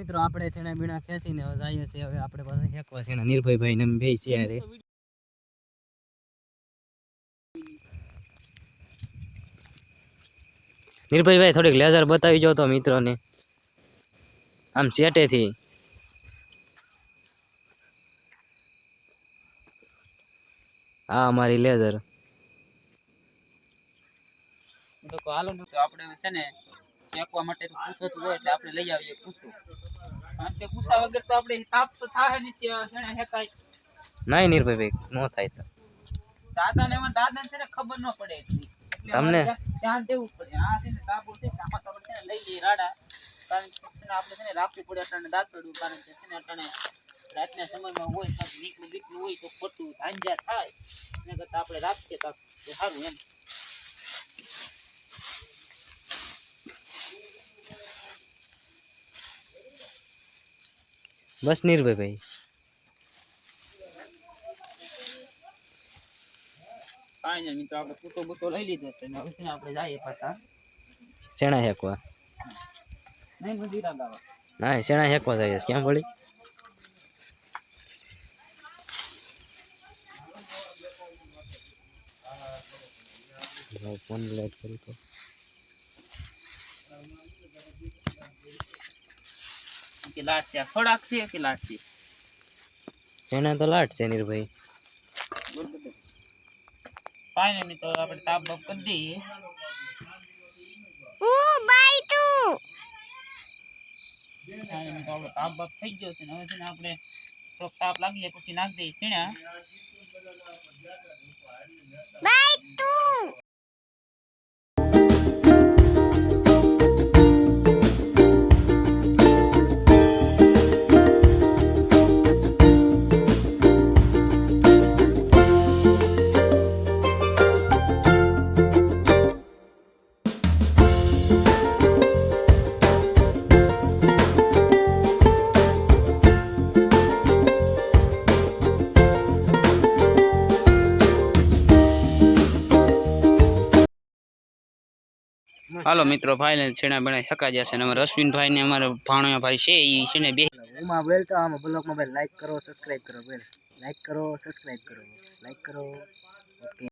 મિત્રો આપણે છેણા બીણા ખેંચીને હવે જઈએ છીએ હવે આપણે પાસે હેકવા છેણા નિર્ભયભાઈ ને બે છે રે નિર્ભયભાઈ થોડીક લેઝર બતાવી જો તો મિત્રોને આમ ચેટેથી હા અમારી લેઝર તો હાલો ને તો આપણે છે ને ચેકવા માટે તો પૂછો તો હોય એટલે આપણે લઈ આવીએ પૂછો કારણ કે પૂછા વગર તો આપણે તાપ તો થાય ને ત્યાં છે ને હેકાય નહીં નિર્ભયભાઈ નો થાય તો દાદાને છે ને ખબર ન પડે તમને ધ્યાન દેવું પડે આ છે ને તાપો છે આમાં તો છે ને લઈ લઈ રાડા કારણ કે આપણે છે ને રાખવું પડે અટાણે દાંતડું કારણ કે છે ને અટાણે રાતના સમયમાં હોય તો નીકળું હોય તો ખોટું ધાંજા થાય એના કરતાં આપણે રાખીએ તો સારું એમ બસ નિર્ભયભાઈ કાંઈ નહીં મિત્રો આપણે પૂતો બૂતો લઈ લીધો છે ને હવે છે ને આપણે જઈએ પાછા શેણા હેકવા નહીં મજીરા ગાવા ના શેણા હેકવા જઈએ ક્યાં પડી ફોન લાઈટ કરી તો કે લાટ છે થોડાક છે કે લાટ છે શેણા તો લાટ છે નિર્ભય કાંઈ નહીં મિત્રો આપણે તાપ બાપ કરી દઈએ કાંઈ નહીં મિત્રો આપણે તાપ બાપ થઈ ગયો છે ને હવે છે ને આપણે થોડોક તાપ લાગીએ પછી નાખી દઈએ શેણા હાલો મિત્રો ફાઇનલ છેણા બને થકા જશે ને અમારા અશ્વિનભાઈ ને અમારા ભાણિયા ભાઈ છે એ છે ને બે ઉમા બેલ તો આમાં બ્લોગ મોબાઈલ લાઈક કરો સબસ્ક્રાઇબ કરો બેલ લાઈક કરો સબસ્ક્રાઇબ કરો લાઈક કરો ઓકે